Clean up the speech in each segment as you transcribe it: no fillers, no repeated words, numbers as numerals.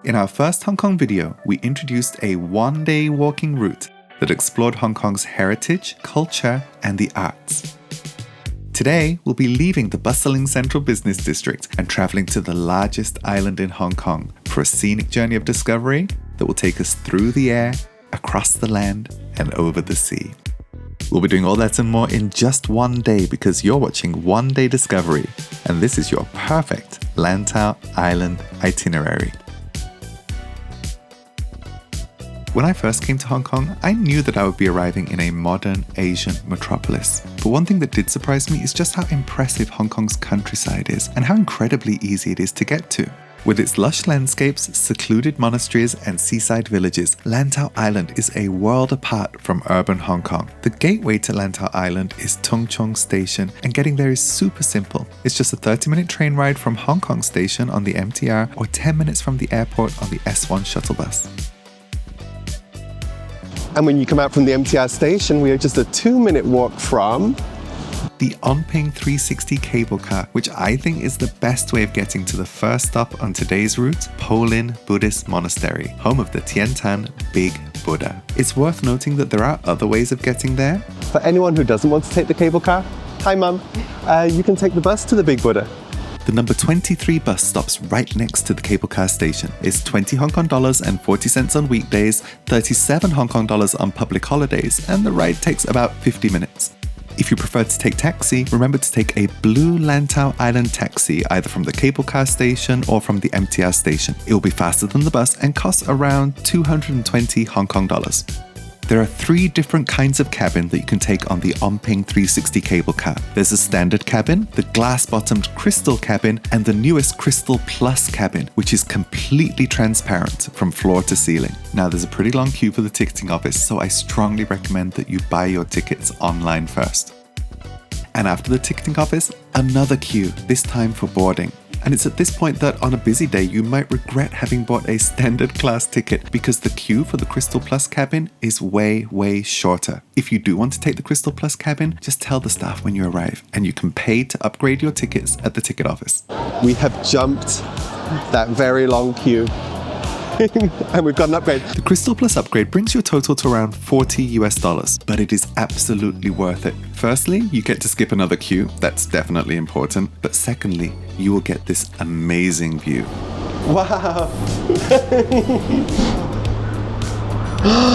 In our first Hong Kong video, we introduced a one-day walking route that explored Hong Kong's heritage, culture, and the arts. Today, we'll be leaving the bustling central business district and traveling to the largest island in Hong Kong for a scenic journey of discovery that will take us through the air, across the land, and over the sea. We'll be doing all that and more in just one day because you're watching One Day Discovery, and this is your perfect Lantau Island itinerary. When I first came to Hong Kong, I knew that I would be arriving in a modern Asian metropolis. But one thing that did surprise me is just how impressive Hong Kong's countryside is and how incredibly easy it is to get to. With its lush landscapes, secluded monasteries, and seaside villages, Lantau Island is a world apart from urban Hong Kong. The gateway to Lantau Island is Tung Chung Station, and getting there is super simple. It's just a 30-minute train ride from Hong Kong Station on the MTR or 10 minutes from the airport on the S1 shuttle bus. And when you come out from the MTR station, we are just a 2-minute walk from the Ngong Ping 360 cable car, which I think is the best way of getting to the first stop on today's route, Po Lin Buddhist Monastery, home of the Tian Tan Big Buddha. It's worth noting that there are other ways of getting there. For anyone who doesn't want to take the cable car, hi mum, you can take the bus to the Big Buddha. The number 23 bus stops right next to the cable car station. It's 20 Hong Kong dollars and 40 cents on weekdays, 37 Hong Kong dollars on public holidays, and the ride takes about 50 minutes. If you prefer to take taxi, remember to take a blue Lantau Island taxi either from the cable car station or from the MTR station. It will be faster than the bus and costs around 220 Hong Kong dollars. There are 3 different kinds of cabin that you can take on the Ngong Ping 360 cable car. There's a standard cabin, the glass-bottomed crystal cabin, and the newest Crystal Plus cabin, which is completely transparent from floor to ceiling. Now there's a pretty long queue for the ticketing office, so I strongly recommend that you buy your tickets online first. And after the ticketing office, another queue, this time for boarding. And it's at this point that on a busy day you might regret having bought a standard class ticket because the queue for the Crystal Plus cabin is way shorter. If you do want to take the Crystal Plus cabin, just tell the staff when you arrive and you can pay to upgrade your tickets at the ticket office. We have jumped that very long queue and we've got an upgrade. The Crystal Plus upgrade brings your total to around $40, but it is absolutely worth it. Firstly, you get to skip another queue, that's definitely important, but secondly, you will get this amazing view. Wow! Hi!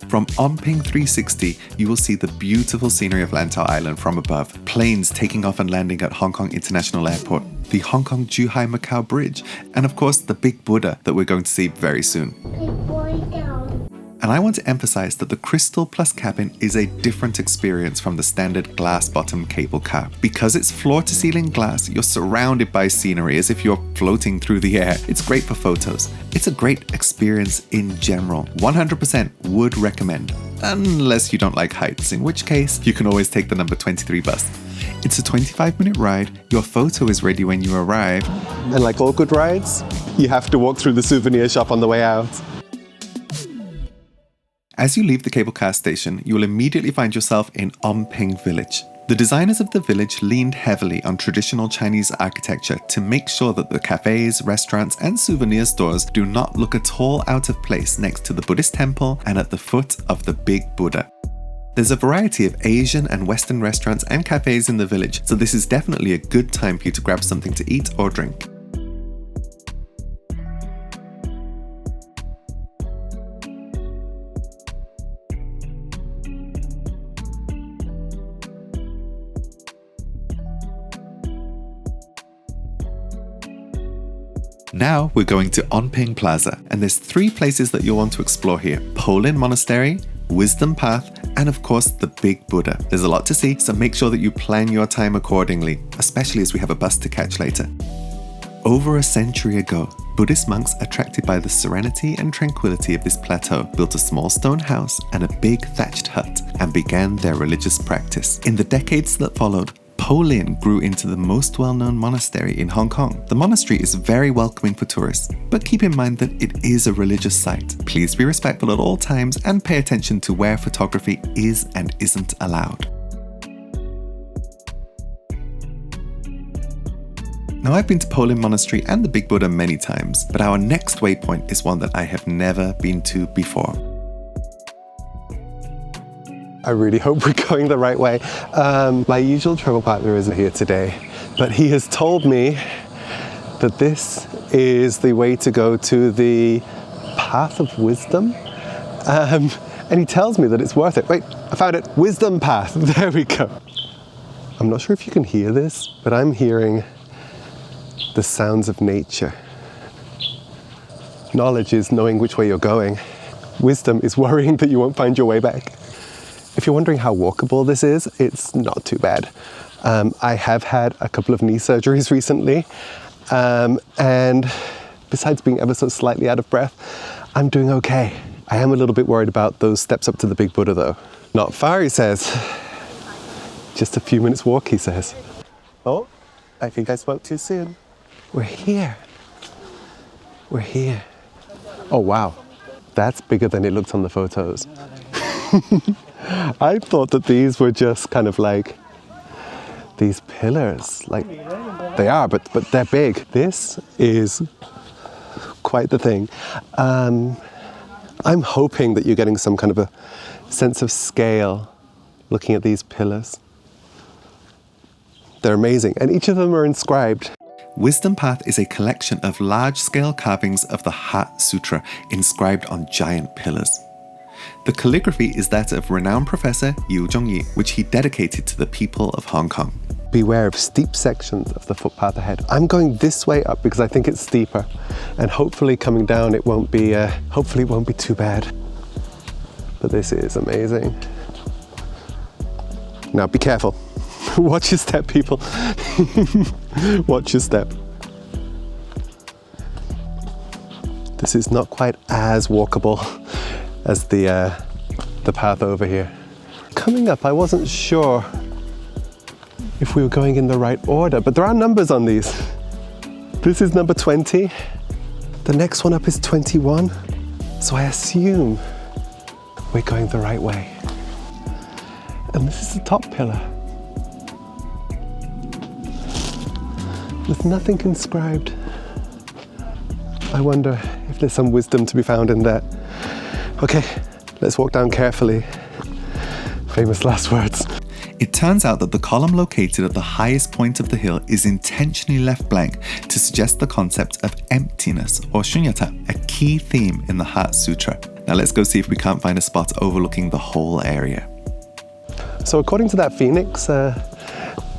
From Ngong Ping 360, you will see the beautiful scenery of Lantau Island from above, planes taking off and landing at Hong Kong International Airport, the Hong Kong-Zhuhai-Macau Bridge, and of course the Big Buddha that we're going to see very soon. And I want to emphasize that the Crystal Plus cabin is a different experience from the standard glass-bottom cable car. Because it's floor-to-ceiling glass, you're surrounded by scenery as if you're floating through the air. It's great for photos. It's a great experience in general. 100% would recommend. Unless you don't like heights, in which case you can always take the number 23 bus. It's a 25-minute ride. Your photo is ready when you arrive. And like all good rides, you have to walk through the souvenir shop on the way out. As you leave the cable car station, you will immediately find yourself in Ngong Ping Village. The designers of the village leaned heavily on traditional Chinese architecture to make sure that the cafes, restaurants, and souvenir stores do not look at all out of place next to the Buddhist temple and at the foot of the Big Buddha. There's a variety of Asian and Western restaurants and cafes in the village, so this is definitely a good time for you to grab something to eat or drink. Now we're going to Ngong Ping Plaza, and there's 3 places that you'll want to explore here: Po Lin Monastery, Wisdom Path, and of course the Big Buddha. There's a lot to see, so make sure that you plan your time accordingly, especially as we have a bus to catch later. Over a century ago, Buddhist monks, attracted by the serenity and tranquility of this plateau, built a small stone house and a big thatched hut and began their religious practice. In the decades that followed, Po Lin grew into the most well-known monastery in Hong Kong. The monastery is very welcoming for tourists, but keep in mind that it is a religious site. Please be respectful at all times and pay attention to where photography is and isn't allowed. Now, I've been to Po Lin Monastery and the Big Buddha many times, but our next waypoint is one that I have never been to before. I really hope we're going the right way. My usual travel partner isn't here today, but he has told me that this is the way to go to the Path of Wisdom. And he tells me that it's worth it. Wait, I found it. Wisdom Path. There we go. I'm not sure if you can hear this, but I'm hearing the sounds of nature. Knowledge is knowing which way you're going. Wisdom is worrying that you won't find your way back. If you're wondering how walkable this is, it's not too bad. I have had a couple of knee surgeries recently, and besides being ever so slightly out of breath, I'm doing okay. I am a little bit worried about those steps up to the Big Buddha though. Not far, he says. Just a few minutes walk, he says. Oh, I think I spoke too soon. We're here. We're here. Oh wow, that's bigger than it looked on the photos. I thought that these were just kind of like these pillars, like they are, but they're big. This is quite the thing. I'm hoping that you're getting some kind of a sense of scale looking at these pillars. They're amazing, and each of them are inscribed. Wisdom Path is a collection of large-scale carvings of the Heart Sutra inscribed on giant pillars. The calligraphy is that of renowned professor Yu Zhongyi, which he dedicated to the people of Hong Kong. Beware of steep sections of the footpath ahead. I'm going this way up because I think it's steeper, and hopefully coming down it won't be too bad. But this is amazing. Now be careful. Watch your step, people. Watch your step. This is not quite as walkable as the path over here. Coming up, I wasn't sure if we were going in the right order, but there are numbers on these. This is number 20. The next one up is 21. So I assume we're going the right way. And this is the top pillar. With nothing inscribed. I wonder if there's some wisdom to be found in that. Okay, let's walk down carefully. Famous last words. It turns out that the column located at the highest point of the hill is intentionally left blank to suggest the concept of emptiness, or shunyata, a key theme in the Heart Sutra. Now let's go see if we can't find a spot overlooking the whole area. So according to that phoenix,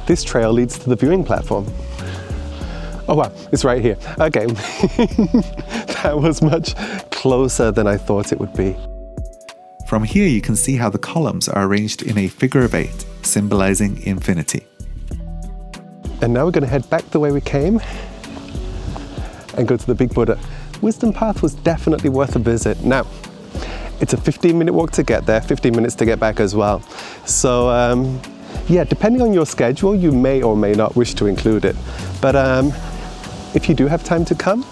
this trail leads to the viewing platform. Oh wow, it's right here. Okay, that was much closer than I thought it would be. From here you can see how the columns are arranged in a figure of 8, symbolizing infinity. And now we're going to head back the way we came and go to the Big Buddha. Wisdom Path was definitely worth a visit. Now, it's a 15-minute walk to get there, 15 minutes to get back as well. So yeah, depending on your schedule, you may or may not wish to include it. But if you do have time to come,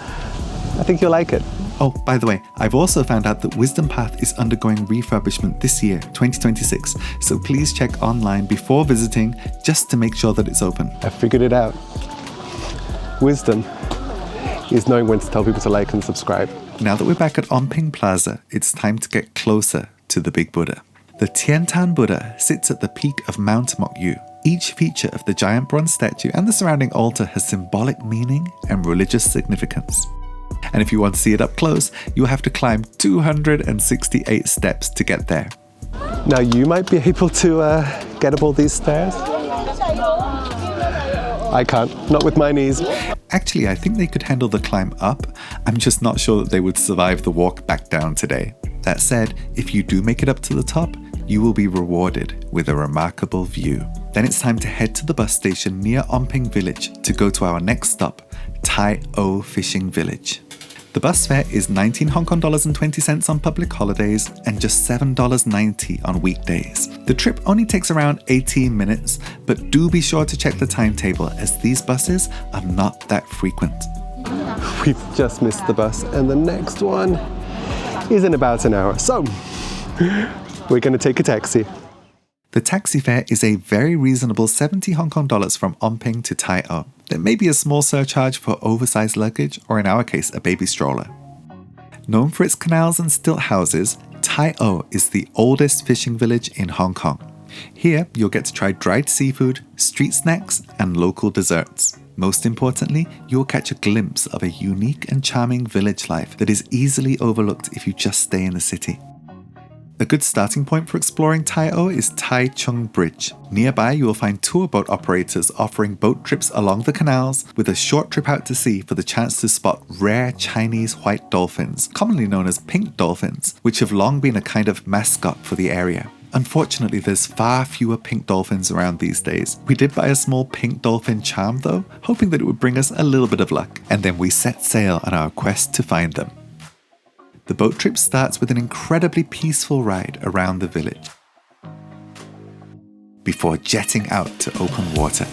I think you'll like it. Oh, by the way, I've also found out that Wisdom Path is undergoing refurbishment this year, 2026, so please check online before visiting just to make sure that it's open. I figured it out. Wisdom is knowing when to tell people to like and subscribe. Now that we're back at Ngong Ping Plaza, it's time to get closer to the Big Buddha. The Tian Tan Buddha sits at the peak of Mount Mok Yu. Each feature of the giant bronze statue and the surrounding altar has symbolic meaning and religious significance. And if you want to see it up close, you'll have to climb 268 steps to get there. Now you might be able to get up all these stairs. I can't, not with my knees. Actually, I think they could handle the climb up. I'm just not sure that they would survive the walk back down today. That said, if you do make it up to the top, you will be rewarded with a remarkable view. Then it's time to head to the bus station near Ngong Ping Village to go to our next stop, Tai O Fishing Village. The bus fare is 19 Hong Kong dollars and 20 cents on public holidays and just $7.90 on weekdays. The trip only takes around 18 minutes, but do be sure to check the timetable as these buses are not that frequent. We've just missed the bus and the next one is in about an hour. So we're going to take a taxi. The taxi fare is a very reasonable 70 Hong Kong dollars from Ngong Ping to Tai O. There may be a small surcharge for oversized luggage, or in our case, a baby stroller. Known for its canals and stilt houses, Tai O is the oldest fishing village in Hong Kong. Here, you'll get to try dried seafood, street snacks, and local desserts. Most importantly, you'll catch a glimpse of a unique and charming village life that is easily overlooked if you just stay in the city. A good starting point for exploring Tai O is Tai Chung Bridge. Nearby, you will find tour boat operators offering boat trips along the canals with a short trip out to sea for the chance to spot rare Chinese white dolphins, commonly known as pink dolphins, which have long been a kind of mascot for the area. Unfortunately, there's far fewer pink dolphins around these days. We did buy a small pink dolphin charm though, hoping that it would bring us a little bit of luck, and then we set sail on our quest to find them. The boat trip starts with an incredibly peaceful ride around the village, before jetting out to open water.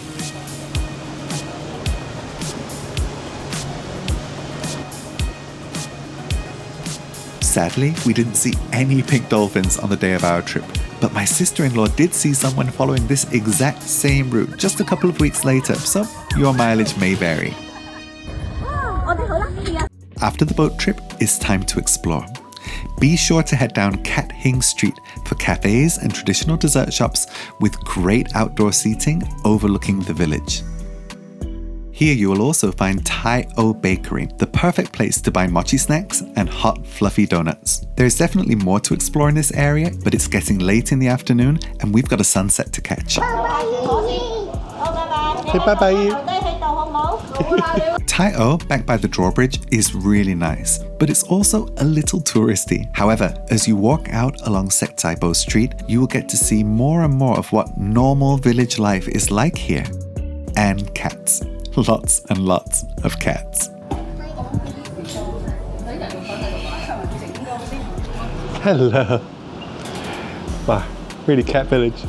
Sadly, we didn't see any pink dolphins on the day of our trip, but my sister-in-law did see someone following this exact same route just a couple of weeks later, so your mileage may vary. After the boat trip, it's time to explore. Be sure to head down Cat Hing Street for cafes and traditional dessert shops with great outdoor seating overlooking the village. Here you will also find Tai O Bakery, the perfect place to buy mochi snacks and hot fluffy donuts. There is definitely more to explore in this area, but it's getting late in the afternoon and we've got a sunset to catch. Hey, bye-bye. Tai O, back by the drawbridge, is really nice, but it's also a little touristy. However, as you walk out along Sek Tai Bo Street, you will get to see more and more of what normal village life is like here. And cats. Lots and lots of cats. Hello. Wow, really cat village.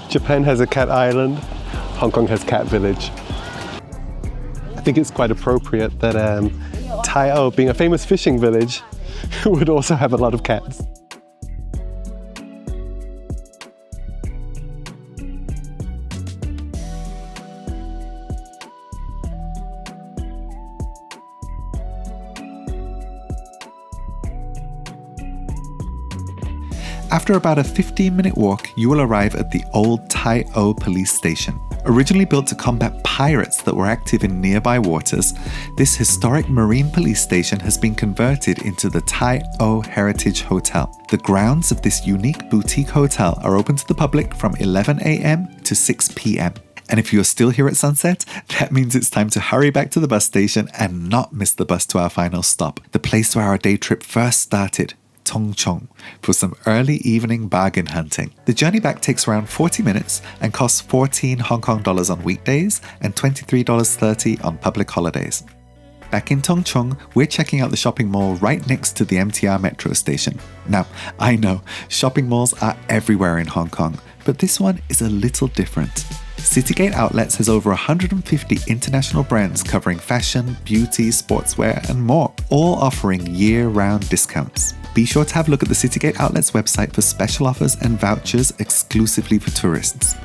Japan has a cat island, Hong Kong has cat village. I think it's quite appropriate that Tai O, being a famous fishing village, would also have a lot of cats. After about a 15-minute walk, you will arrive at the old Tai O police station. Originally built to combat pirates that were active in nearby waters, this historic marine police station has been converted into the Tai O Heritage Hotel. The grounds of this unique boutique hotel are open to the public from 11 a.m. to 6 p.m. And if you're still here at sunset, that means it's time to hurry back to the bus station and not miss the bus to our final stop, the place where our day trip first started, Tung Chung, for some early evening bargain hunting. The journey back takes around 40 minutes and costs 14 Hong Kong dollars on weekdays and $23.30 on public holidays. Back in Tung Chung, we're checking out the shopping mall right next to the MTR metro station. Now, I know, shopping malls are everywhere in Hong Kong, but this one is a little different. Citygate Outlets has over 150 international brands covering fashion, beauty, sportswear, and more, all offering year-round discounts. Be sure to have a look at the Citygate Outlets website for special offers and vouchers exclusively for tourists.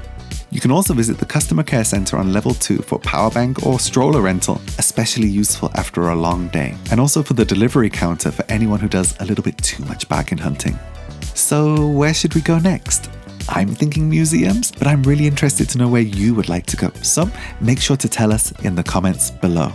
You can also visit the customer care center on level 2 for power bank or stroller rental, especially useful after a long day, and also for the delivery counter for anyone who does a little bit too much bargain hunting. So where should we go next? I'm thinking museums, but I'm really interested to know where you would like to go, so make sure to tell us in the comments below.